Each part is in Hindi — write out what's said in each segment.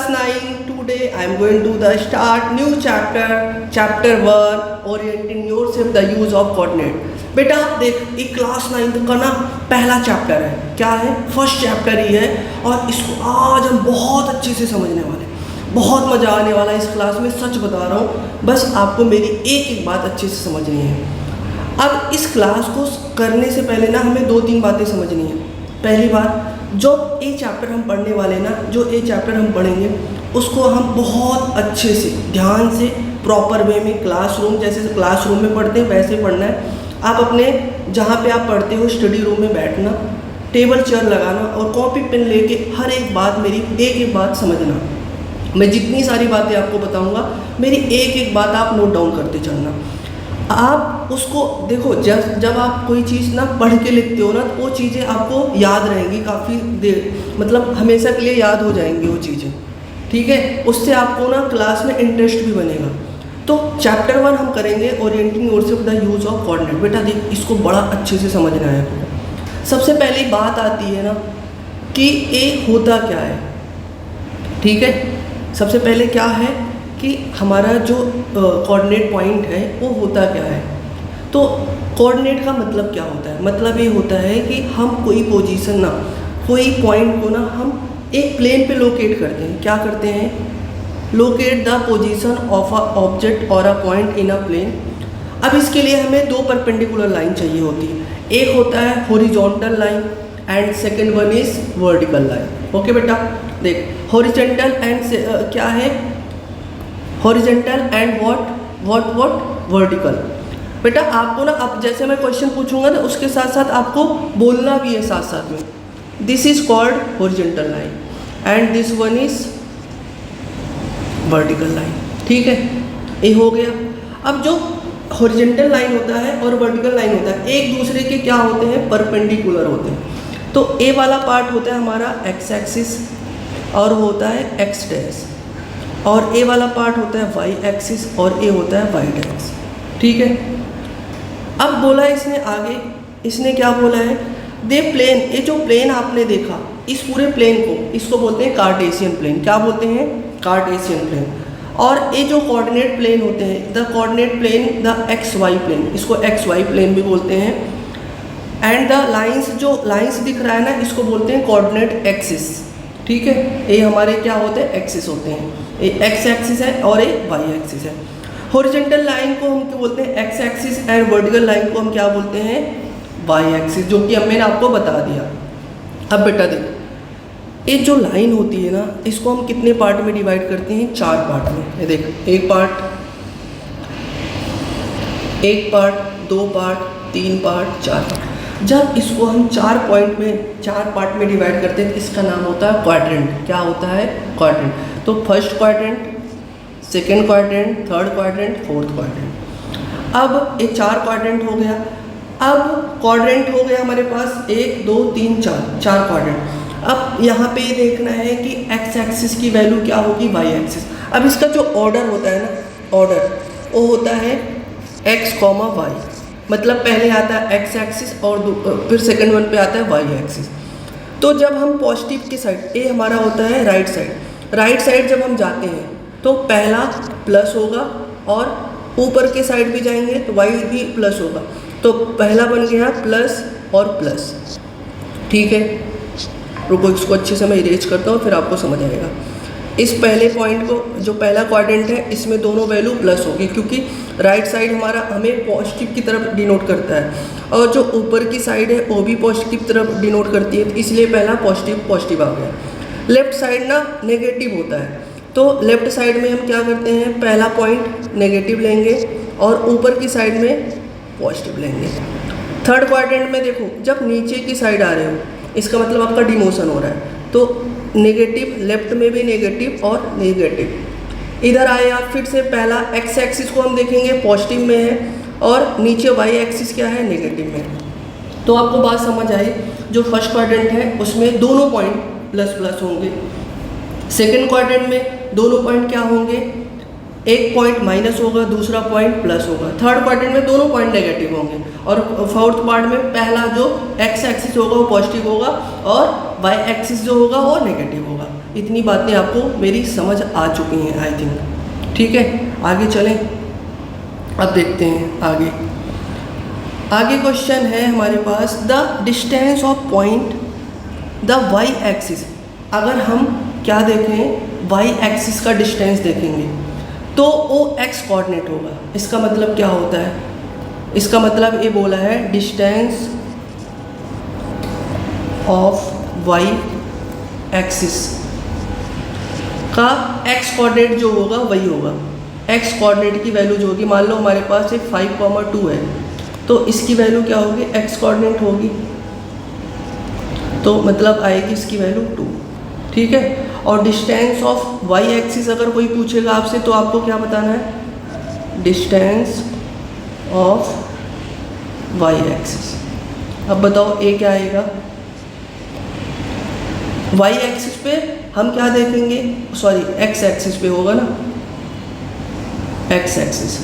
9. Today I am going to the start new chapter 1 orienting yourself the use of coordinate. बेटा देख, ये क्लास 9 का ना पहला चैप्टर है. क्या है? फर्स्ट चैप्टर ही है और इसको आज हम बहुत अच्छे से समझने वाले हैं. बहुत मज़ा आने वाला है इस क्लास में, सच बता रहा हूँ. बस आपको मेरी एक एक बात अच्छे से समझनी है. अब इस क्लास को करने से पहले ना हमें 2-3 बातें समझनी है. पहली बात, जो ये चैप्टर हम पढ़ने वाले ना, जो ये चैप्टर हम पढ़ेंगे उसको हम बहुत अच्छे से ध्यान से प्रॉपर वे में क्लासरूम, जैसे क्लासरूम में पढ़ते हैं वैसे पढ़ना है. आप अपने जहाँ पे आप पढ़ते हो स्टडी रूम में बैठना, टेबल चेयर लगाना और कॉपी पेन लेके हर एक बात मेरी एक एक बात समझना. मैं जितनी सारी बातें आपको बताऊंगा मेरी एक एक बात आप नोट डाउन करते चलना. आप उसको देखो, जब आप कोई चीज़ ना पढ़ के लिखते हो ना तो वो चीज़ें आपको याद रहेंगी काफ़ी देर, मतलब हमेशा के लिए याद हो जाएंगी वो चीज़ें. ठीक है, उससे आपको ना क्लास में इंटरेस्ट भी बनेगा. तो चैप्टर 1 हम करेंगे orienting yourself the use of coordinate. बेटा देख, इसको बड़ा अच्छे से समझना है. सबसे पहली बात आती है ना कि ये होता क्या है. ठीक है, सबसे पहले क्या है कि हमारा जो कोऑर्डिनेट पॉइंट है वो होता क्या है. तो कोऑर्डिनेट का मतलब क्या होता है? मतलब ये होता है कि हम कोई पोजीशन ना, कोई पॉइंट को ना हम एक प्लेन पे लोकेट करते हैं. क्या करते हैं? Locate the position of a object और a point in a plane. अब इसके लिए हमें 2 परपेंडिकुलर लाइन चाहिए होती है. एक होता है horizontal line and second one is vertical line. Okay बेटा देख, हॉरिजॉन्टल एंड क्या है? Horizontal and what vertical. बेटा आपको ना, अब जैसे मैं क्वेश्चन पूछूंगा ना उसके साथ साथ आपको बोलना भी है साथ साथ में. This is called horizontal line and this one is vertical line. ठीक है, ये हो गया. अब जो हॉरिजॉन्टल लाइन होता है और वर्टिकल लाइन होता है एक दूसरे के क्या होते हैं? परपेंडिकुलर होते हैं. तो ए वाला पार्ट होता है हमारा एक्स एक्सिस और होता है एक्स डैश, और ए वाला पार्ट होता है वाई एक्सिस और ए होता है वाई डैश. ठीक है, अब बोला इसने आगे, इसने क्या बोला है? दे प्लेन, ये जो प्लेन आपने देखा इस पूरे प्लेन को, इसको बोलते हैं कार्टेशियन प्लेन. क्या बोलते हैं? Cartesian plane. और ये जो कोऑर्डिनेट प्लेन होते हैं, the coordinate plane, the X Y plane, इसको एक्स वाई प्लेन भी बोलते हैं. एंड द लाइंस, जो लाइंस दिख रहा है ना, इसको बोलते हैं कोऑर्डिनेट एक्सिस. ठीक है, ये हमारे क्या होते हैं? एक्सिस होते हैं. ये एक्स एक्सिस है और ये वाई एक्सिस है. हॉरिजॉन्टल लाइन को हम क्या बोलते हैं? X axis. And vertical line को हम क्या बोलते हैं? वाई एक्सिस, जो कि मैंने आपको बता दिया. अब बेटा देखो, ये जो लाइन होती है ना, इसको हम कितने पार्ट में डिवाइड करते हैं? 4 पार्ट में. ये देख, एक पार्ट, 2 पार्ट, 3 पार्ट, 4 पार्ट. जब इसको हम 4 पार्ट में डिवाइड करते हैं तो इसका नाम होता है क्वाड्रेंट. क्या होता है? क्वाड्रेंट. तो first quadrant, second quadrant, third quadrant, fourth quadrant. अब ये 4 क्वाड्रेंट हो गया. अब क्वाड्रेंट हो गया हमारे पास 1 2 3 4 क्वाड्रेंट. अब यहाँ पे ये देखना है कि एक्स एक्सिस की वैल्यू क्या होगी, वाई एक्सिस. अब इसका जो ऑर्डर होता है ना, ऑर्डर वो होता है एक्स कॉमा वाई. मतलब पहले आता है एक्स एक्सिस और फिर सेकंड वन पे आता है वाई एक्सिस. तो जब हम पॉजिटिव की साइड, ये हमारा होता है राइट साइड. राइट साइड जब हम जाते हैं तो पहला प्लस होगा और ऊपर के साइड भी जाएंगे तो वाई भी प्लस होगा. तो पहला बन गया प्लस और प्लस. ठीक है, रुको इसको अच्छे से मैं इरेज करता हूँ फिर आपको समझ आएगा. इस पहले पॉइंट को, जो पहला क्वाड्रेंट है, इसमें दोनों वैल्यू प्लस होगी क्योंकि राइट साइड हमारा हमें पॉजिटिव की तरफ डिनोट करता है और जो ऊपर की साइड है वो भी पॉजिटिव तरफ डिनोट करती है, इसलिए पहला पॉजिटिव आ गया. लेफ्ट साइड ना नेगेटिव होता है, तो लेफ्ट साइड में हम क्या करते हैं? पहला पॉइंट नेगेटिव लेंगे और ऊपर की साइड में पॉजिटिव लेंगे. थर्ड क्वाड्रेंट में देखो, जब नीचे की साइड आ रहे हो इसका मतलब आपका डिमोशन हो रहा है, तो नेगेटिव, लेफ्ट में भी नेगेटिव और नेगेटिव. इधर आए आप फिर से, पहला एक्स एक्सिस को हम देखेंगे पॉजिटिव में है और नीचे वाई एक्सिस क्या है? नेगेटिव में. तो आपको बात समझ आई. जो फर्स्ट क्वाड्रेंट है उसमें दोनों पॉइंट प्लस प्लस होंगे. सेकेंड क्वाड्रेंट में दोनों पॉइंट क्या होंगे? एक पॉइंट माइनस होगा, दूसरा पॉइंट प्लस होगा. थर्ड क्वाड्रेंट में दोनों पॉइंट नेगेटिव होंगे और फोर्थ पार्ट में पहला जो एक्स एक्सिस होगा वो पॉजिटिव होगा और वाई एक्सिस जो होगा वो नेगेटिव होगा. इतनी बातें आपको मेरी समझ आ चुकी हैं आई थिंक। ठीक है, आगे चलें। अब देखते हैं आगे क्वेश्चन है हमारे पास, the distance of point the Y axis. अगर हम क्या देखें, वाई एक्सिस का डिस्टेंस देखेंगे तो वो एक्स कोऑर्डिनेट होगा। इसका मतलब क्या होता है, इसका मतलब ये बोला है डिस्टेंस ऑफ वाई एक्सिस का एक्स कोऑर्डिनेट जो होगा वही होगा। एक्स कोऑर्डिनेट की वैल्यू जो होगी, मान लो हमारे पास एक 5,2 है, तो इसकी वैल्यू क्या होगी, एक्स कोऑर्डिनेट होगी, तो मतलब आएगी इसकी वैल्यू 2। ठीक है, और डिस्टेंस ऑफ वाई एक्सिस अगर कोई पूछेगा आपसे तो आपको क्या बताना है, डिस्टेंस ऑफ वाई एक्सिस। अब बताओ ए क्या आएगा, वाई एक्सिस पे हम क्या देखेंगे, सॉरी एक्स एक्सिस पे होगा ना, एक्स एक्सिस,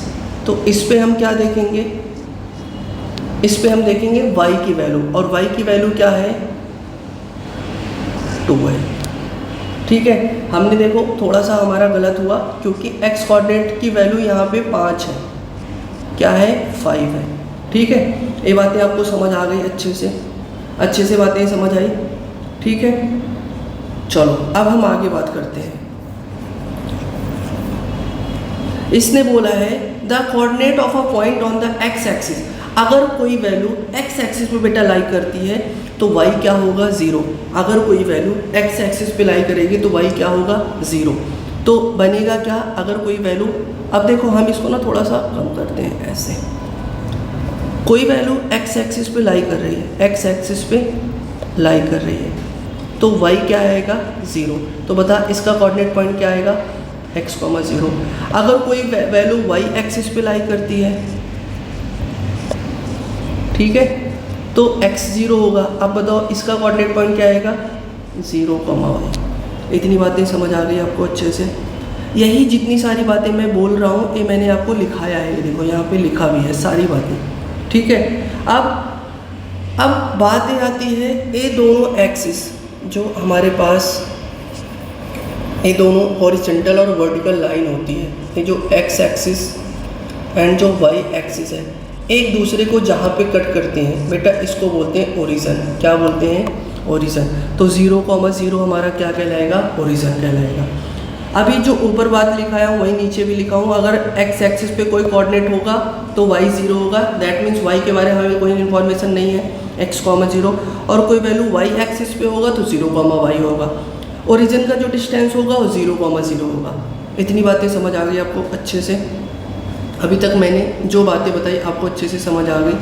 तो इस पे हम क्या देखेंगे, इस पे हम देखेंगे y की वैल्यू, और y की वैल्यू क्या है, 2 है। ठीक है, हमने देखो थोड़ा सा हमारा गलत हुआ क्योंकि x कोऑर्डिनेट की वैल्यू यहाँ पे 5 है, क्या है 5 है। ठीक है, ये बातें आपको समझ आ गई, अच्छे से बातें समझ आई। ठीक है, चलो अब हम आगे बात करते हैं। इसने बोला है the coordinate of a point on the x axis. अगर कोई वैल्यू एक्स एक्सिस पे बेटा लाई करती है तो y क्या होगा, 0। अगर कोई वैल्यू एक्स एक्सिस पे लाई करेगी तो y क्या होगा, 0। तो बनेगा क्या, अगर कोई वैल्यू, अब देखो हम इसको ना थोड़ा सा कम करते हैं, ऐसे कोई वैल्यू एक्स एक्सिस पे लाई कर रही है, एक्स एक्सिस पे लाई कर रही है, तो y क्या आएगा, 0। तो बता इसका कोऑर्डिनेट पॉइंट क्या आएगा, x, 0। अगर कोई वैल्यू y एक्सिस पे लाई करती है, ठीक है, तो x 0 होगा। अब बताओ इसका कोऑर्डिनेट पॉइंट क्या आएगा, 0, y। इतनी बातें समझ आ गई आपको अच्छे से। यही जितनी सारी बातें मैं बोल रहा हूँ ये मैंने आपको लिखाया है, देखो यहाँ पे लिखा भी है सारी बातें। ठीक है, अब बात ये आती है, ये दोनों एक्सिस जो हमारे पास, ये दोनों हॉरिजॉन्टल और वर्टिकल लाइन होती है, ये जो एक्स एक्सिस एंड जो वाई एक्सिस है, एक दूसरे को जहाँ पे कट करते हैं बेटा इसको बोलते हैं ओरिजिन। क्या बोलते हैं, ओरिजिन। तो 0,0 हमारा क्या कहलाएगा, ओरिजिन कहलाएगा। अभी जो ऊपर बात लिखाया हूँ वही नीचे भी लिखा हूँ, अगर एक्स एक्सिस पे कोई कोऑर्डिनेट होगा तो y 0 होगा, दैट मीन्स y के बारे में हमें कोई इन्फॉर्मेशन नहीं है, x, 0। और कोई वैल्यू y एक्सिस पे होगा तो 0, y होगा। ओरिजिन का जो डिस्टेंस होगा वो 0,0 होगा। इतनी बातें समझ आ गई आपको अच्छे से। अभी तक मैंने जो बातें बताई आपको अच्छे से समझ आ गई।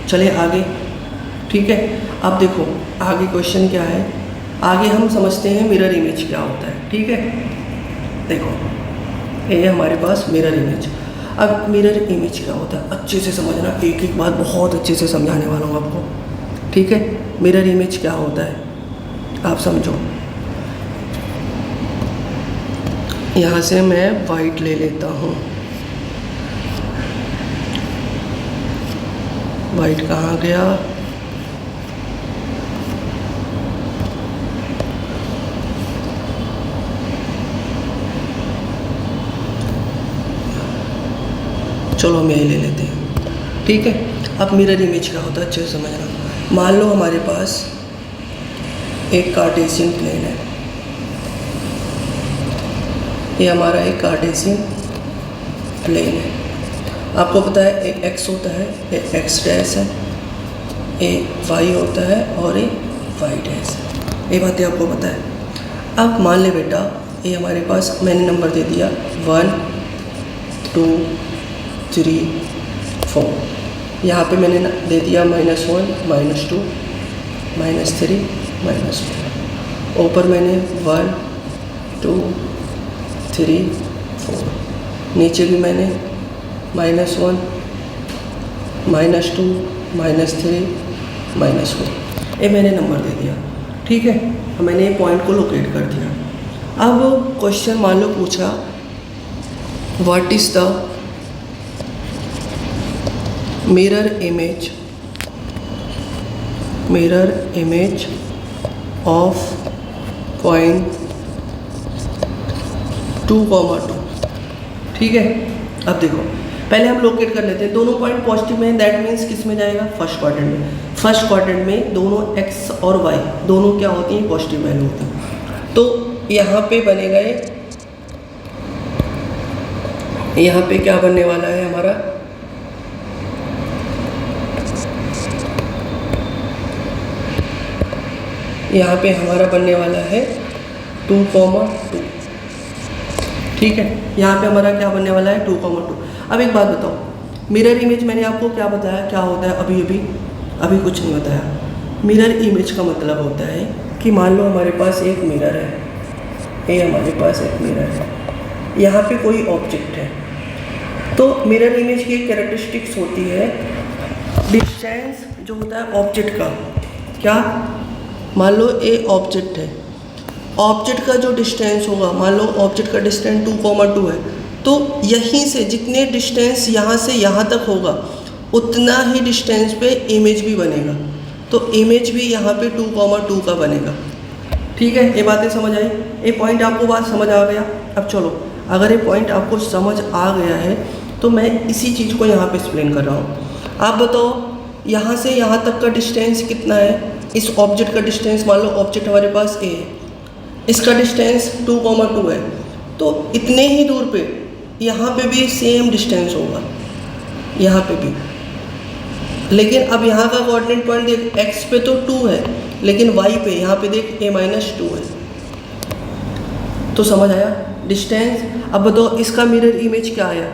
चले आगे। ठीक है, अब देखो आगे क्वेश्चन क्या है, आगे हम समझते हैं मिरर इमेज क्या होता है। ठीक है, देखो ये हमारे पास मिरर इमेज। अब मिरर इमेज क्या होता है अच्छे से समझना, एक एक बात बहुत अच्छे से समझाने वाला हूँ आपको। ठीक है, मिरर इमेज क्या होता है आप समझो। यहाँ से मैं वाइट ले लेता हूँ, वाइट कहाँ गया, चलो हम यही ले लेते हैं। ठीक है, अब मिरर इमेज क्या होता है अच्छे से समझना। मान लो हमारे पास एक कार्टेशियन प्लेन है, ये हमारा एक कार्टेशियन प्लेन है। आपको पता है एक x होता है, एक x डैश है, एक y होता है और एक y डैश है। ये बातें आपको पता है। अब मान ले बेटा ये हमारे पास मैंने नंबर दे दिया 1 2 3 4। यहाँ पे मैंने दे दिया -1 -2 -3 -4। ऊपर मैंने 1 2 3 4। नीचे भी मैंने -1 -2 -3 -4। ये मैंने नंबर दे दिया। ठीक है, मैंने ये पॉइंट को लोकेट कर दिया। अब क्वेश्चन मान लो पूछा what is the mirror image of point 2,2। ठीक है, अब देखो पहले हम लोकेट कर लेते हैं। दोनों पॉइंट पॉजिटिव में, दैट मीन्स किस में जाएगा, फर्स्ट क्वाड्रेंट में। फर्स्ट क्वाड्रेंट में दोनों x और y दोनों क्या होती हैं, पॉजिटिव वैल्यू होती हैं। तो यहाँ पे बनेगा यहाँ पे क्या बनने वाला है हमारा, यहाँ पे हमारा बनने वाला है 2,2। ठीक है, यहाँ पे हमारा क्या बनने वाला है 2,2। अब एक बात बताओ, मिरर इमेज मैंने आपको क्या बताया, क्या होता है, अभी कुछ नहीं बताया। मिरर इमेज का मतलब होता है कि मान लो हमारे पास एक मिरर है, ये हमारे पास एक मिरर है, यहाँ पे कोई ऑब्जेक्ट है। तो मिरर इमेज की एक कैरेक्टरिस्टिक्स होती है डिस्टेंस जो होता है ऑब्जेक्ट का। क्या, मान लो ए ऑब्जेक्ट है, ऑब्जेक्ट का जो डिस्टेंस होगा, मान लो ऑब्जेक्ट का डिस्टेंस 2,2 है, तो यहीं से जितने डिस्टेंस यहाँ से यहाँ तक होगा उतना ही डिस्टेंस पे इमेज भी बनेगा। तो इमेज भी यहाँ पे 2,2 का बनेगा। ठीक है, ये बातें समझ आई, ये पॉइंट आपको बात समझ आ गया। अब चलो, अगर ये पॉइंट आपको समझ आ गया है तो मैं इसी चीज़ को यहाँ पे एक्सप्लेन कर रहा हूँ। आप बताओ यहाँ से यहाँ तक का डिस्टेंस कितना है, इस ऑब्जेक्ट का डिस्टेंस, मान लो ऑब्जेक्ट हमारे पास ए है, इसका डिस्टेंस 2,2 है, तो इतने ही दूर पे यहाँ पे भी सेम डिस्टेंस होगा, यहाँ पे भी। लेकिन अब यहाँ का कोऑर्डिनेट पॉइंट देख, x पे तो 2 है, लेकिन y पे यहाँ पे देख a-2 है। तो समझ आया डिस्टेंस। अब बताओ इसका मिरर इमेज क्या आया,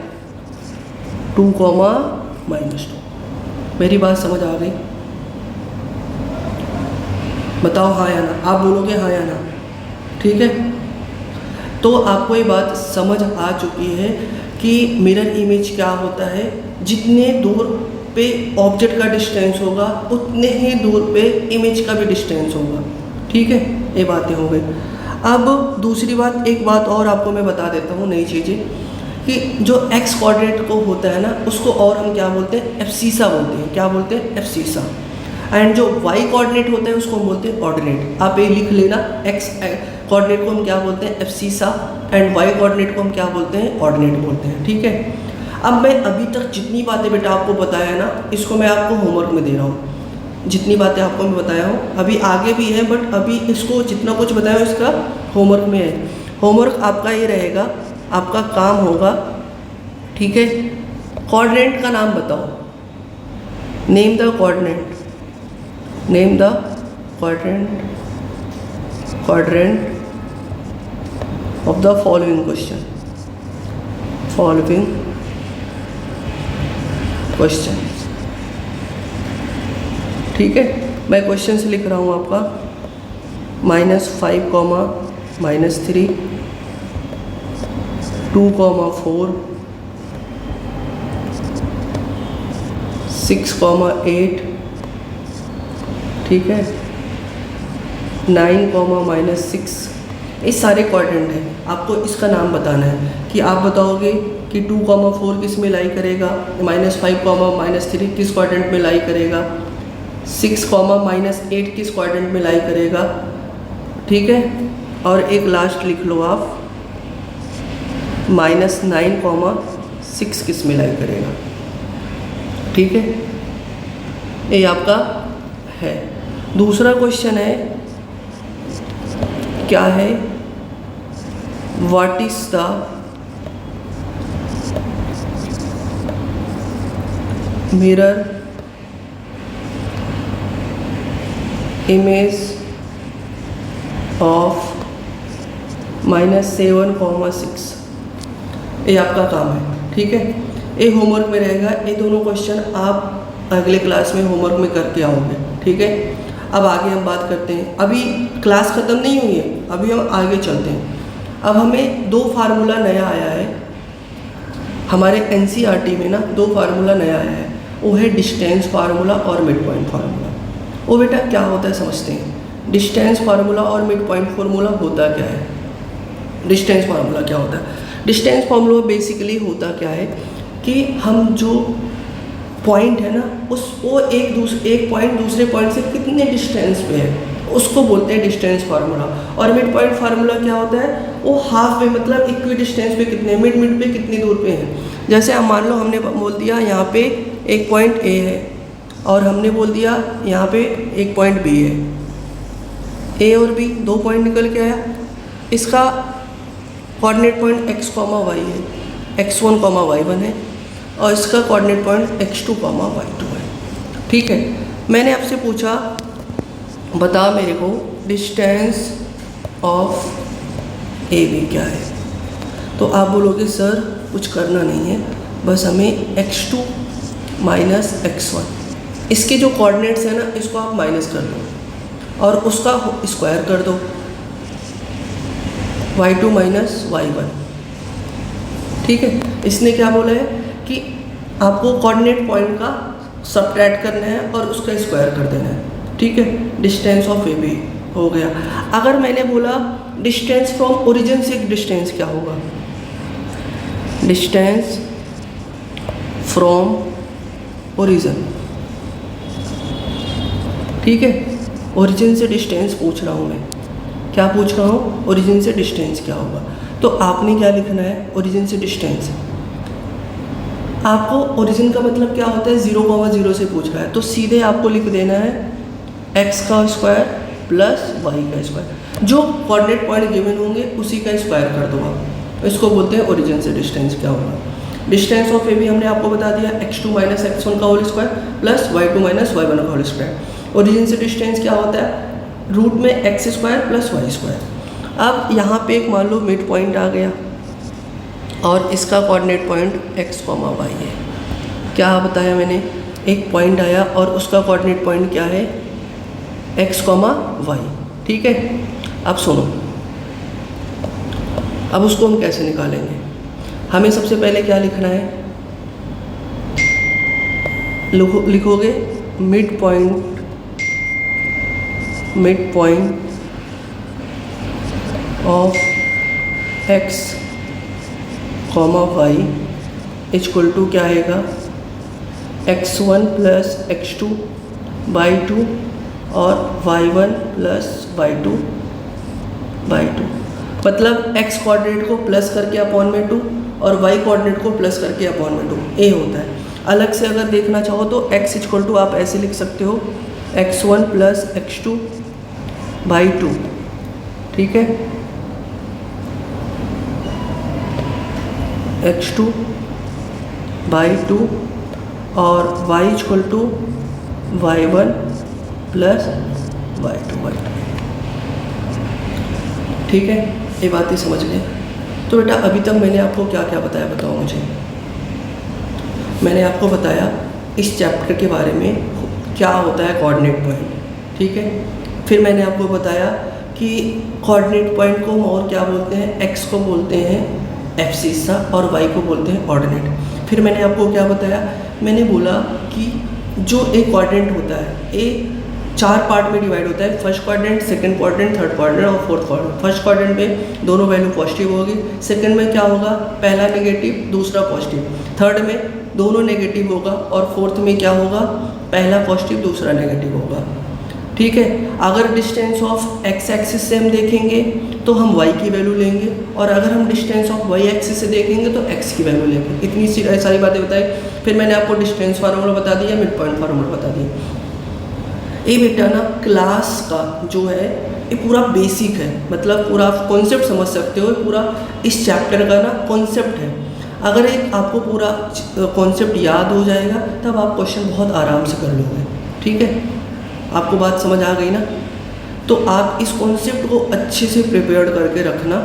2,-2। मेरी बात समझ आ गई, बताओ हाँ या ना, आप बोलोगे हाँ या ना। ठीक है, तो आपको ये बात समझ आ चुकी है कि मिरर इमेज क्या होता है। जितने दूर पे ऑब्जेक्ट का डिस्टेंस होगा उतने ही दूर पे इमेज का भी डिस्टेंस होगा। ठीक है, ये बातें हो गई। अब दूसरी बात, एक बात और आपको मैं बता देता हूँ, नई चीज़ें, कि जो एक्स कोऑर्डिनेट को होता है ना, उसको और हम क्या बोलते हैं, एब्सिसा बोलते हैं। क्या बोलते हैं, एब्सिसा। एंड जो वाई कोऑर्डिनेट होता है उसको हम बोलते हैं ऑर्डिनेट। आप ये लिख लेना, एक्स कोऑर्डिनेट को हम क्या बोलते हैं, एब्सिसा, एंड वाई कोऑर्डिनेट को हम क्या बोलते हैं, ऑर्डिनेट बोलते हैं। ठीक है, अब मैं अभी तक जितनी बातें बेटा आपको बताया ना, इसको मैं आपको होमवर्क में दे रहा हूँ। जितनी बातें आपको मैं बताया हूँ, अभी आगे भी है, बट अभी इसको जितना कुछ बताया हूँ इसका होमवर्क में है। होमवर्क आपका ये रहेगा, आपका काम होगा, ठीक है, कोऑर्डिनेट का नाम बताओ, name the coordinate, name the quadrant of the following question, ठीक है। मैं क्वेश्चन लिख रहा हूँ आपका, -5, -3, 2, 4, 6, 8, ठीक है, 9, -6, ये सारे क्वाड्रेंट हैं। आपको इसका नाम बताना है कि आप बताओगे कि 2, 4 किस में लाई करेगा, -5, -3 किस क्वाड्रेंट में लाई करेगा, 6, -8 किस क्वाड्रेंट में लाई करेगा। ठीक है, और एक लास्ट लिख लो आप, -9, 6 किस में लाई करेगा। ठीक है, ये आपका है। दूसरा क्वेश्चन है, क्या है, what is the mirror image of -7, 6। ये आपका काम है। ठीक है, ये होमवर्क में रहेगा। ये दोनों क्वेश्चन आप अगले क्लास में होमवर्क में करके आओगे। ठीक है, अब आगे हम बात करते हैं। अभी क्लास ख़त्म नहीं हुई है, अभी हम आगे चलते हैं। अब हमें 2 फार्मूला नया आया है हमारे एनसीईआरटी में ना, 2 फार्मूला नया आया है। वो है डिस्टेंस फार्मूला और मिड पॉइंट फार्मूला। वो बेटा क्या होता है समझते हैं। डिस्टेंस फार्मूला और मिड पॉइंट फार्मूला होता क्या है। डिस्टेंस फार्मूला क्या होता है, डिस्टेंस फार्मूला बेसिकली होता क्या है कि हम जो पॉइंट है ना, उस वो एक पॉइंट दूसरे पॉइंट से कितने डिस्टेंस पे है, उसको बोलते हैं डिस्टेंस फार्मूला। और मिड पॉइंट फार्मूला क्या होता है, वो हाफ में मतलब इक्वी डिस्टेंस पे कितने, मिड पे कितनी दूर पे है। जैसे हम मान लो हमने बोल दिया यहाँ पे एक पॉइंट ए है और हमने बोल दिया यहाँ पे एक पॉइंट बी है, ए और बी 2 पॉइंट निकल के आया। इसका कोऑर्डिनेट पॉइंट x, y है, x1, y1 है और इसका कोऑर्डिनेट पॉइंट x2, y2 है। ठीक है, मैंने आपसे पूछा बता मेरे को डिस्टेंस ऑफ ए बी क्या है, तो आप बोलोगे सर कुछ करना नहीं है, बस हमें x2 माइनस x1, इसके जो कोऑर्डिनेट्स हैं ना इसको आप माइनस कर दो और उसका स्क्वायर कर दो, y2 माइनस y1। ठीक है, इसने क्या बोला है कि आपको कोऑर्डिनेट पॉइंट का सब्ट्रैक्ट करना है और उसका स्क्वायर कर देना है। ठीक है, डिस्टेंस ऑफ ए बी हो गया। अगर मैंने बोला डिस्टेंस फ्रॉम ओरिजिन से डिस्टेंस क्या होगा, डिस्टेंस फ्रॉम ओरिजिन। ठीक है, ओरिजिन से डिस्टेंस पूछ रहा हूँ मैं, क्या पूछ रहा हूँ, ओरिजिन से डिस्टेंस क्या होगा। तो आपने क्या लिखना है, ओरिजिन से डिस्टेंस। आपको ओरिजिन का मतलब क्या होता है, 0,0 से पूछ रहा है तो सीधे आपको लिख देना है x का स्क्वायर प्लस y का स्क्वायर, जो कोऑर्डिनेट पॉइंट गिवन होंगे उसी का स्क्वायर कर दो आप। इसको बोलते हैं ओरिजिन से डिस्टेंस क्या होगा। डिस्टेंस ऑफ ए बी हमने आपको बता दिया x2 माइनस x1 का whole square plus y2 minus y1 का होल स्क्वायर। ओरिजिन से डिस्टेंस क्या होता है, रूट में x square plus y square. अब यहाँ पे एक मान लो मिड पॉइंट आ गया और इसका कोऑर्डिनेट पॉइंट x, y है। क्या बताया मैंने, एक पॉइंट आया और उसका कोऑर्डिनेट पॉइंट क्या है, x, y। ठीक है, अब सुनो, अब उसको हम कैसे निकालेंगे। हमें सबसे पहले क्या लिखना है, लिखोगे mid point of x, y equal to क्या आएगा, x1 प्लस x2 बाई 2 और y1 प्लस y2 बाई 2। मतलब x कोऑर्डिनेट को प्लस करके अपॉन में 2 और y कोऑर्डिनेट को प्लस करके अपॉन में 2, ए होता है। अलग से अगर देखना चाहो तो x इक्वल टू आप ऐसे लिख सकते हो, x1 प्लस x2 बाई 2। ठीक है, x2 बाई 2 और y equal to y1 plus y2 by 2। ठीक है, ये बातें समझ लें। तो बेटा अभी तक मैंने आपको क्या क्या बताया, बताओ मुझे। मैंने आपको बताया इस चैप्टर के बारे में क्या होता है कोऑर्डिनेट पॉइंट। ठीक है, फिर मैंने आपको बताया कि कोऑर्डिनेट पॉइंट को हम और क्या बोलते हैं, x को बोलते हैं एब्सिस्सा और y को बोलते हैं ऑर्डिनेट। फिर मैंने आपको क्या बताया, मैंने बोला कि जो एक कोऑर्डिनेट होता है ए 4 पार्ट में डिवाइड होता है, first quadrant, second quadrant, third quadrant और फोर्थ क्वाड्रेंट। फर्स्ट क्वाड्रेंट में दोनों वैल्यू पॉजिटिव होगी, सेकंड में क्या होगा, पहला नेगेटिव दूसरा पॉजिटिव, थर्ड में दोनों नेगेटिव होगा और फोर्थ में क्या होगा, पहला पॉजिटिव दूसरा नेगेटिव होगा। ठीक है, अगर डिस्टेंस ऑफ x एक्सिस से हम देखेंगे तो हम y की वैल्यू लेंगे और अगर हम डिस्टेंस ऑफ y एक्सिस से देखेंगे तो x की वैल्यू लेंगे। इतनी सारी बातें बताई। फिर मैंने आपको डिस्टेंस फार्मूला बता दिया, मिड पॉइंट फार्मूला बता दिया। ये बेटा ना क्लास का जो है ये पूरा बेसिक है, मतलब पूरा कॉन्सेप्ट समझ सकते हो, पूरा इस चैप्टर का ना कॉन्सेप्ट है। अगर एक आपको पूरा कॉन्सेप्ट याद हो जाएगा तब आप क्वेश्चन बहुत आराम से कर लोगे। ठीक है, आपको बात समझ आ गई ना। तो आप इस कॉन्सेप्ट को अच्छे से प्रिपेयर करके रखना।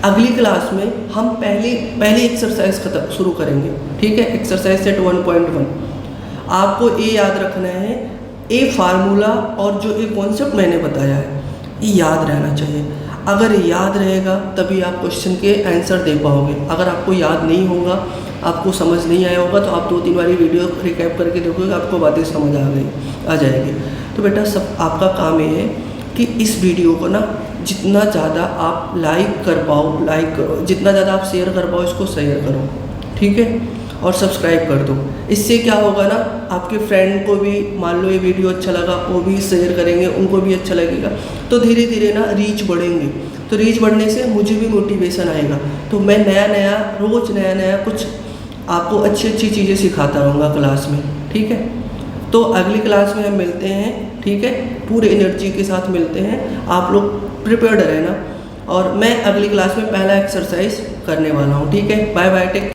अगली क्लास में हम पहली एक्सरसाइज शुरू करेंगे। ठीक है, एक्सरसाइज सेट 1.1। आपको ये याद रखना है, ये फार्मूला और जो ये कॉन्सेप्ट मैंने बताया है ये याद रहना चाहिए। अगर याद रहेगा तभी आप क्वेश्चन के आंसर दे पाओगे। अगर आपको याद नहीं होगा, आपको समझ नहीं आया होगा, तो आप 2-3 बारी वीडियो रिकैप करके देखोगे, आपको बातें समझ आ जाएगी। तो बेटा सब आपका काम ये है कि इस वीडियो को ना जितना ज़्यादा आप लाइक कर पाओ, लाइक करो, जितना ज़्यादा आप शेयर कर पाओ इसको शेयर करो। ठीक है, और सब्सक्राइब कर दो। इससे क्या होगा ना, आपके फ्रेंड को भी मान लो ये वीडियो अच्छा लगा, वो भी शेयर करेंगे, उनको भी अच्छा लगेगा, तो धीरे धीरे ना रीच बढ़ेंगे। तो रीच बढ़ने से मुझे भी मोटिवेशन आएगा, तो मैं रोज़ नया नया कुछ आपको अच्छी अच्छी चीज़ें सिखाता रहूँगा क्लास में, ठीक है। तो अगली क्लास में हम मिलते हैं, ठीक है, पूरे एनर्जी के साथ मिलते हैं। आप लोग प्रिपेयर्ड रहना, और मैं अगली क्लास में पहला एक्सरसाइज करने वाला हूँ, ठीक है। Bye bye, take.